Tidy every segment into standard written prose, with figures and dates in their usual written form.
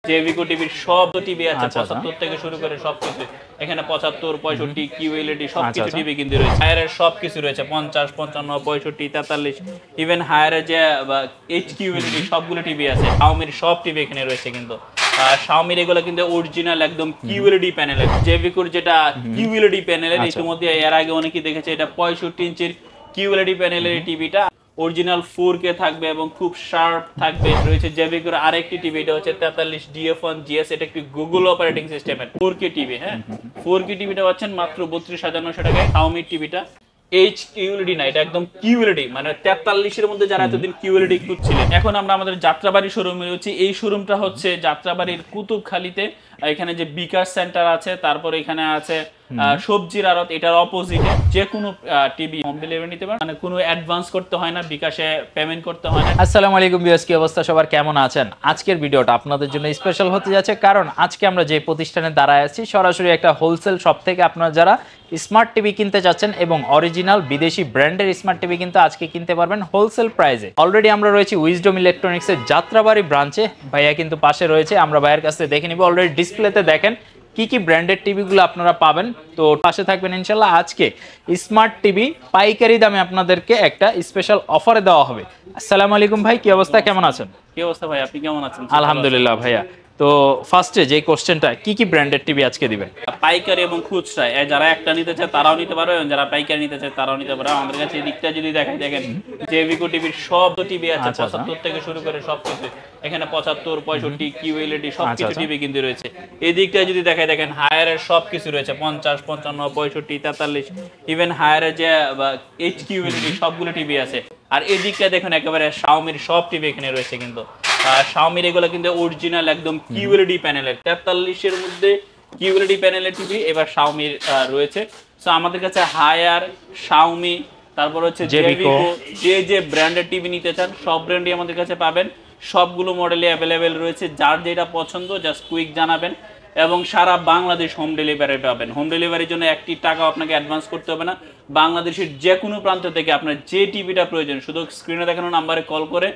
জেভিকো টিভির সব টিভি আছে 75 থেকে শুরু করে সবকিছু এখানে 75 65 কিউএলইডি সবকিছু টিভি কিন্তু রয়েছে। হায়ারের সবকিছু রয়েছে 50 55 65 43 ইভেন হায়ারের যে এইচ কিউএলইডি সবগুলো টিভি আছে। শাওমির সব টিভি এখানে রয়েছে কিন্তু শাওমির এগুলো কিন্তু অরিজিনাল একদম কিউএলইডি প্যানেলের। জেভিকোর যেটা কিউএলইডি প্যানেলের ইতিমধ্যে এর আগে অনেকেই দেখেছে এটা 65 ইঞ্চির কিউএলইডি প্যানেলের টিভিটা অরিজিনাল 4K থাকবে এবং খুব শার্প থাকবে। রয়েছে জেভিকোর আরেকটি টিভি, এটা হচ্ছে 43 DF1 GS, এটা একটি গুগল অপারেটিং সিস্টেমের 4K টিভি। হ্যাঁ, 4K টিভিটা পাচ্ছেন মাত্র 32,900 টাকায়। শাওমির টিভিটা এইচ কিউএলইডি না, এটা একদম কিউএলইডি, মানে 43 এর মধ্যে যারা এতদিন কিউএলইডি খুঁজছিলেন। এখন আমরা আমাদের যাত্রাবাড়ি শোরুমে রয়েছি। এই শোরুমটা হচ্ছে যাত্রাবাড়ির কুতুবখালীতে। এখানে যে বিকাশ সেন্টার আছে, তারপর এখানে আছে সবজির আড়ত, এটার অপোজিটে। যে কোনো টিভি হোম ডেলিভারি নিতে পারেন, মানে কোনো অ্যাডভান্স করতে হয় না, বিকাশে পেমেন্ট করতে হয় না। আসসালামু আলাইকুম ভিউয়ার্স, কি অবস্থা সবার, কেমন আছেন? আজকের ভিডিওটা আপনাদের জন্য স্পেশাল হতে যাচ্ছে, কারণ আজকে আমরা যে প্রতিষ্ঠানে দাঁড়ায় আছি সরাসরি একটা হোলসেল শপ থেকে আপনারা যারা স্মার্ট টিভি কিনতে চাচ্ছেন এবং অরিজিনাল বিদেশি ব্র্যান্ডের স্মার্ট টিভি কিন্তু আজকে কিনতে পারবেন হোলসেল প্রাইসে। অলরেডি আমরা রয়েছি উইজডম ইলেকট্রনিক্সের যাত্রাবাড়ি ব্রাঞ্চে। ভাইয়া কিন্তু পাশে রয়েছে, আমরা ভাইয়ের কাছ থেকে দেখে নিব। অলরেডি ডিসপ্লেতে দেখেন কি কি ব্র্যান্ডের টিভিগুলো আপনারা পাবেন, তো পাশে থাকবেন ইনশাল্লাহ। আজকে স্মার্ট টিভি পাইকারি দামে আপনাদেরকে একটা স্পেশাল অফারে দেওয়া হবে। আসসালামু আলাইকুম ভাই, কি অবস্থা, কেমন আছেন? কি অবস্থা ভাই, আপনি কেমন আছেন? আলহামদুলিল্লাহ ভাইয়া। তো ফার্স্টে যে কোশ্চেনটা, কি কি ব্র্যান্ডের টিভি আজকে দিবেন? পাইকারি এবং খুচরা, যারা একটা নিতে চায় তারাও নিতে পারবে এবং যারা পাইকারি নিতে চায় তারাও নিতে পারবে। আমাদের কাছে এই দিকটা যদি দেখাই, দেখেন জেভিকো টিভির সব টিভি আছে 75 থেকে শুরু করে সবকিছু এখানে 75 65 কিউএলইডি সবকিছু টিভি কিন্তু রয়েছে। এই দিকটা যদি দেখাই, দেখেন হায়ারের সবকিছু রয়েছে 50 55 65 43 ইভেন হায়ারের যে এইচ কিউএলইডি সবগুলো টিভি আছে। আর এই দিকটা দেখুন একেবারে শাওমির সব টিভি এখানে রয়েছে কিন্তু শাওমির এগুলো কিন্তু অরিজিনাল একদম কিউএলইডি প্যানেলের 43 এর মধ্যে কিউএলইডি প্যানেলের টিভি এবার শাওমির রয়েছে। সো আমাদের কাছে হায়ার, শাওমি, তারপর হচ্ছে জেভিকো, যে ব্র্যান্ডের টিভি নিতে চান সব ব্র্যান্ডই আমাদের কাছে পাবেন। সবগুলো মডেলই অ্যাভেলেবেল রয়েছে, যার যেটা পছন্দ জাস্ট কুইক জানাবেন এবং সারা বাংলাদেশ হোম ডেলিভারি পাবেন। হোম ডেলিভারির জন্য 1 টাকা আপনাকে অ্যাডভান্স করতে হবে না। বাংলাদেশের যে কোনো প্রান্ত থেকে আপনার যে টিভিটা প্রয়োজন শুধু স্ক্রিনে দেখানো নাম্বারে কল করে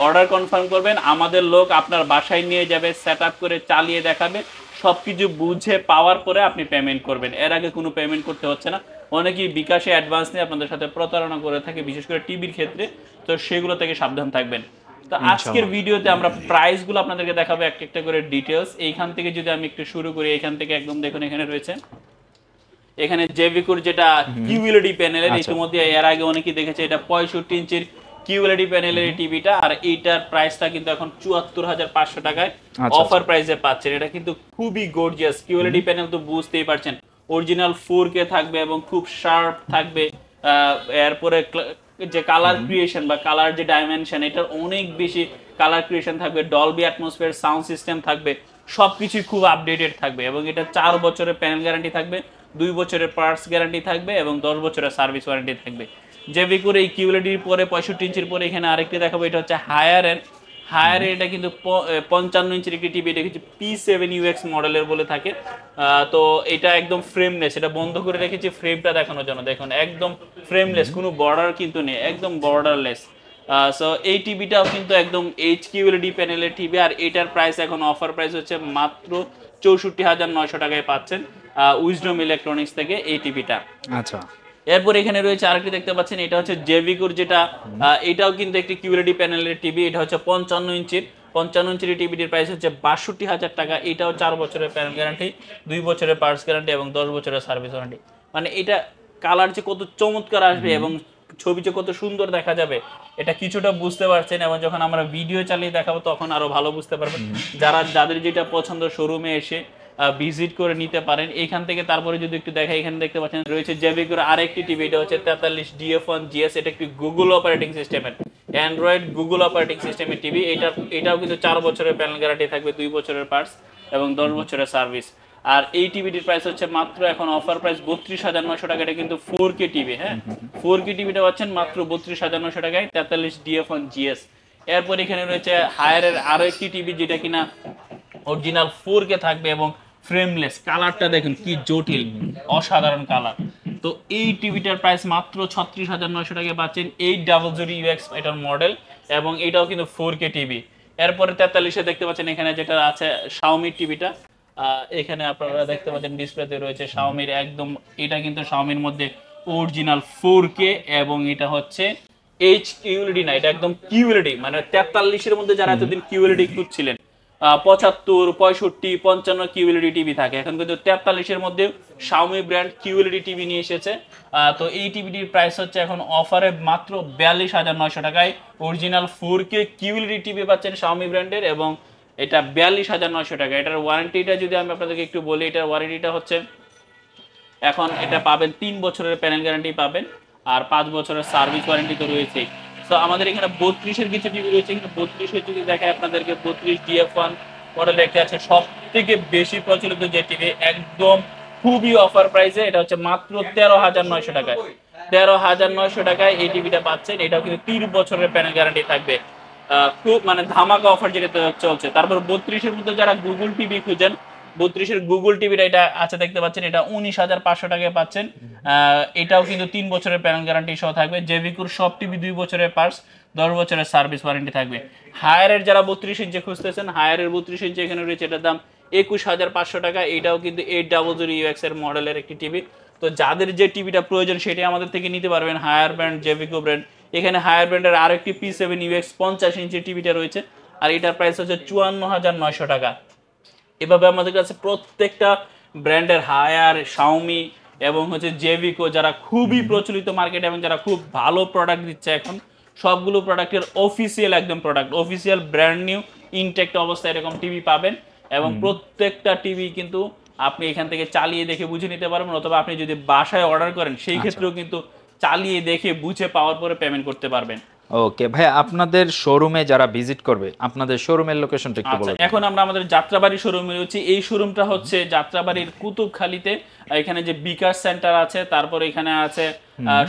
অর্ডার কনফার্ম করবেন। আমাদের লোক আপনার বাসায় নিয়ে যাবে, সেট আপ করে চালিয়ে দেখাবে, সব কিছু বুঝে পাওয়ার পরে আপনি পেমেন্ট করবেন। এর আগে কোনো পেমেন্ট করতে হচ্ছে না। অনেকেই বিকাশে অ্যাডভান্স নিয়ে আপনাদের সাথে প্রতারণা করে থাকে, বিশেষ করে টিভির ক্ষেত্রে, তো সেগুলো থেকে সাবধান থাকবেন। তো আজকের ভিডিওতে আমরা প্রাইসগুলো আপনাদেরকে দেখাবো একটা একটা করে ডিটেলস। এইখান থেকে যদি আমি একটু শুরু করি, এখান থেকে একদম দেখুন এখানে রয়েছে এখানে জেভিকোর যেটা কিউএলইডি প্যানেলের, ইতিমধ্যে এর আগে অনেকেই দেখেছে এটা 65 ইঞ্চির কিউএলইডি প্যানেলের টিভিটা। আর এইটার প্রাইসটা কিন্তু এখন 74,500 টাকায় অফার প্রাইসে পাচ্ছেন। এটা কিন্তু খুবই গর্জিয়াস কিউএলইডি প্যানেল, তো বুঝতেই পারছেন অরিজিনাল 4K থাকবে এবং খুব শার্প থাকবে। এরপরে যে কালার ক্রিয়েশন বা কালার যে ডাইমেনশন, এটার অনেক বেশি কালার ক্রিয়েশন থাকবে, ডলবি অ্যাটমসফিয়ার সাউন্ড সিস্টেম থাকবে, সবকিছুই খুব আপডেটেড থাকবে। এবং এটা 4 বছরের প্যানেল গ্যারান্টি থাকবে, 2 বছরের পার্টস গ্যারান্টি থাকবে এবং 10 বছরের সার্ভিস ওয়ারেন্টি থাকবে। জেভিকোর এই কিউএলইডির পরে 65 ইঞ্চির পরে এখানে আরেকটি দেখাবো, এটা হচ্ছে হায়ারের। এটা কিন্তু 55 ইঞ্চির একটি টিভি, এটা হচ্ছে P7UX মডেলের বলে থাকে। তো এটা একদম ফ্রেমলেস, এটা বন্ধ করে রেখেছি ফ্রেমটা দেখানোর জন্য। দেখুন একদম ফ্রেমলেস, কোনো বর্ডার কিন্তু নেই, একদম বর্ডারলেস। সো এই টিভিটাও কিন্তু একদম এইচ কিউএলইডি প্যানেলের টিভি। আর এটার প্রাইস এখন অফার প্রাইস হচ্ছে মাত্র 64,900 টাকায় পাচ্ছেন উইজডম ইলেকট্রনিক্স থেকে এই টিভিটা। আচ্ছা, এরপর এখানে রয়েছে আরেকটি দেখতে পাচ্ছেন, এটা হচ্ছে জেভিকোর যেটা, এটাও কিন্তু একটি কিউএলইডি প্যানেলের টিভি। এটা হচ্ছে 55 ইঞ্চির টিভিটির প্রাইস হচ্ছে 62,000 টাকা। এটাও 4 বছরের প্যানেল গ্যারান্টি, 2 বছরের পার্টস গ্যারান্টি এবং 10 বছরের সার্ভিস ওয়ারেন্টি। মানে এটা কালার যে কত চমৎকার আসবে এবং ছবি যে কত সুন্দর দেখা যাবে এটা কিছুটা বুঝতে পারছেন, এবং যখন আমরা ভিডিও চালিয়ে দেখাবো তখন আরো ভালো বুঝতে পারবেন। যাদের যেটা পছন্দ শোরুমে এসে ভিজিট করে নিতে পারেন এখান থেকে। তারপরে যদি একটু দেখা, এখানে দেখতে পাচ্ছেন রয়েছে জেভিকোর আরেকটি টিভি, এটা হচ্ছে 43 DF1 GS, এটা একটি গুগল অপারেটিং সিস্টেমের অ্যান্ড্রয়েড গুগল অপারেটিং সিস্টেমের টিভি। এটাও কিন্তু 4 বছরের প্যানেল গ্যারান্টি থাকবে, 2 বছরের পার্টস এবং 10 বছরের সার্ভিস। আর এই টিভিটির প্রাইস হচ্ছে মাত্র এখন অফার প্রাইস 32,900 টাকা। এটা কিন্তু 4K টিভি। হ্যাঁ, 4K টিভিটা পাচ্ছেন মাত্র 32,900 টাকায় 43 DF1 GS। এরপর এখানে রয়েছে হায়ারের আরো একটি টিভি, যেটা কিনা অরিজিনাল 4K থাকবে এবং ফ্রেমলেস। কালারটা দেখুন কি জটিল, অসাধারণ কালার। তো এই টিভিটার প্রাইস মাত্র 36,900 টাকায় পাচ্ছেন 800UX এটার মডেল, এবং এটাও কিন্তু 4K টিভি। এরপরে 43-এ দেখতে পাচ্ছেন এখানে যেটা আছে Xiaomi টিভিটা, এখানে আপনারা দেখতে পাচ্ছেন ডিসপ্লেতে রয়েছে Xiaomi একদম, এটা কিন্তু Xiaomi মধ্যে অরিজিনাল 4K এবং এটা হচ্ছে QLED না, এটা একদম QLED, মানে 43-এর মধ্যে যারা এতদিন QLED খুঁজছিলেন 75, 65, 55 QLED টিভি থাকে, এখন কিন্তু 43-এর মধ্যে Xiaomi ব্র্যান্ড QLED টিভি নিয়ে এসেছে। তো এই টিভিটির প্রাইস হচ্ছে এখন অফারে মাত্র 42,900 টাকায় অরিজিনাল 4K QLED টিভি পাচ্ছেন Xiaomi ব্র্যান্ডের, এবং এটা 42,900 টাকা। এটার ওয়ারেন্টিটা যদি আমি আপনাদেরকে একটু বলি, এটার ওয়ারেন্টিটা হচ্ছে এখন এটা পাবেন 3 বছরের প্যানেল গ্যারান্টি পাবেন, আর 5 বছরের সার্ভিস ওয়ারেন্টি তো রয়েছেই। তো আমাদের এখানে 32-এর কিছু টিভি রয়েছে, এখানে 32-এর যদি দেখায় আপনাদেরকে 32 DF1 মডেল একটা আছে, সব থেকে বেশি প্রচলিত যে টিভি, একদম খুবই অফার প্রাইসে, এটা হচ্ছে মাত্র 13,900 টাকায়। 13,900 টাকায় এই টিভিটা পাচ্ছেন, এটাও কিন্তু 3 বছরের প্যানেল গ্যারান্টি থাকবে। খুব মানে ধামাকা অফার যেটা চলছে। তারপর 32-এর মধ্যে যারা গুগল টিভি খুঁজেন, 32-এর গুগল টিভিটা এটা আছে দেখতে পাচ্ছেন, এটা 19,500 টাকায় পাচ্ছেন। এটাও কিন্তু 3 বছরের প্যানেল গ্যারান্টি সহ থাকবে। জেভিকুর সব টিভি 2 বছরের পার্টস, 10 বছরের সার্ভিস ওয়ারেন্টি থাকবে। হায়ারের যারা 32 ইঞ্চি খুঁজতেছেন, হায়ারের 32 ইঞ্চি এখানে রয়েছে, এটার দাম 21,500 টাকা। এটাও কিন্তু 800 UX এর মডেলের একটি টিভি। তো যাদের যে টিভিটা প্রয়োজন সেটাই আমাদের থেকে নিতে পারবেন, হায়ার ব্র্যান্ড, জেভিকো ব্র্যান্ড। এখানে হায়ার ব্র্যান্ডের আরেকটি P7 UX 50 ইঞ্চি টিভিটা রয়েছে, আর এটার প্রাইস হচ্ছে 54,900 টাকা। এভাবে আমাদের কাছে প্রত্যেকটা ব্র্যান্ডের হায়ার, Xiaomi এবং হচ্ছে জেভিকো, যারা খুবই প্রচলিত মার্কেটে এবং যারা খুব ভালো প্রোডাক্ট দিচ্ছে এখন, সবগুলো প্রোডাক্টের অফিসিয়াল একদম product, official brand new intact অবস্থায় এরকম টিভি পাবেন। এবং প্রত্যেকটা টিভি কিন্তু আপনি এখান থেকে চালিয়ে দেখে বুঝে নিতে পারবেন, অথবা আপনি যদি বাসায় অর্ডার করেন সেই ক্ষেত্রেও কিন্তু চালিয়ে দেখে বুঝে পাওয়ার পরে পেমেন্ট করতে পারবেন। ওকে ভাই, আপনাদের শোরুমে যারা ভিজিট করবে, আপনাদের শোরুমের লোকেশনটা একটু বলুন। এখন আমরা আমাদের যাত্রাবাড়ি শোরুমে রয়েছি। এই শোরুমটা হচ্ছে যাত্রাবাড়ির কুতুবখালীতে, এখানে যে বিকাশ সেন্টার আছে, তারপর এখানে আছে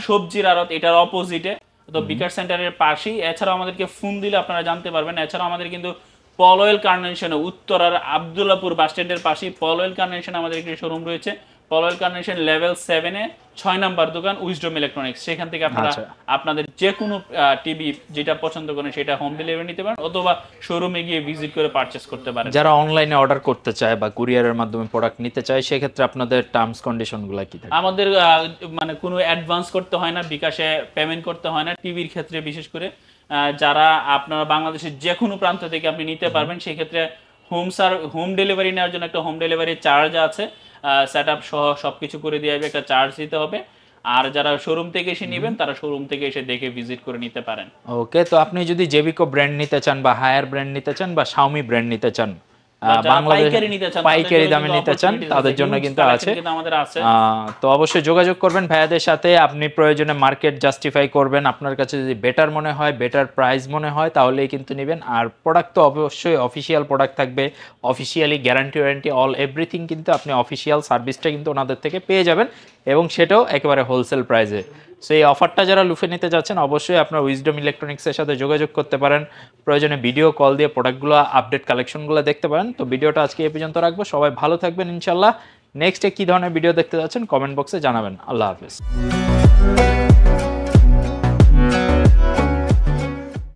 সবজির আড়ত, এটার অপোজিটে, তো বিকাশ সেন্টারের পাশেই। এছাড়াও আমাদেরকে ফোন দিলে আপনারা জানতে পারবেন। এছাড়াও আমাদের কিন্তু পলওয়েল কার্নেশনে, উত্তরার আব্দুল্লাপুর বাস স্ট্যান্ডের পাশেই পলওয়েল কার্নেশনে আমাদের একটি শোরুম রয়েছে। পলওয়েল কার্নেশন লেভেল 7-এ 6 নাম্বার দোকান, উইজডম ইলেকট্রনিক্স। সেখান থেকে আপনারা আপনাদের যে কোনো টিভি যেটা পছন্দ করেন সেটা হোম ডেলিভারি নিতে পারেন, অথবা শোরুমে গিয়ে ভিজিট করে পারচেজ করতে পারেন। যারা অনলাইনে অর্ডার করতে চায় বা কুরিয়ারের মাধ্যমে প্রোডাক্ট নিতে চায়, সেক্ষেত্রে আপনাদের টার্মস কন্ডিশনগুলো কি থাকে? আমাদের মানে কোনো অ্যাডভান্স করতে হয় না, বিকাশে পেমেন্ট করতে হয় না টিভির ক্ষেত্রে। বিশেষ করে যারা আপনারা বাংলাদেশের যে কোনো প্রান্ত থেকে আপনি নিতে পারবেন, সেই ক্ষেত্রে হোম ডেলিভারি নেওয়ার জন্য একটা হোম ডেলিভারি চার্জ আছে, সেটআপ সহ সবকিছু করে দিয়ে যাবে, একটা চার্জ দিতে হবে। আর যারা শোরুম থেকে এসে নেবেন, তারা শোরুম থেকে এসে দেখে ভিজিট করে নিতে পারেন। ওকে, তো আপনি যদি জেভিকো ব্র্যান্ড নিতে চান, বা হায়ার ব্র্যান্ড নিতে চান, বা Xiaomi ব্র্যান্ড নিতে চান, পাইকারি দামে নিতে চান, তাদের জন্য কিন্তু আছে। তো অবশ্যই যোগাযোগ করবেন ভাইয়াদের সাথে। আপনি প্রয়োজনে মার্কেট জাস্টিফাই করবেন, আপনার কাছে যদি বেটার মনে হয়, বেটার প্রাইস মনে হয়, তাহলেই কিন্তু নেবেন। আর প্রোডাক্ট তো অবশ্যই অফিসিয়াল প্রোডাক্ট থাকবে, officially guarantee warranty all everything, কিন্তু আপনি অফিসিয়াল সার্ভিসটা কিন্তু ওনাদের থেকে পেয়ে যাবেন, এবং সেটাও একেবারে হোলসেল প্রাইসে। সো এই অফারটা যারা লুফে নিতে যাচ্ছেন, অবশ্যই আপনার উইজডম ইলেকট্রনিক্সের সাথে যোগাযোগ করতে পারেন। প্রয়োজনে ভিডিও কল দিয়ে প্রোডাক্টগুলো, আপডেট কালেকশনগুলো দেখতে পারেন। তো ভিডিওটা আজকে এই পর্যন্ত রাখবো। সবাই ভালো থাকবেন ইনশাল্লাহ। নেক্সটে কী ধরনের ভিডিও দেখতে যাচ্ছেন কমেন্ট বক্সে জানাবেন। আল্লাহ হাফেজ।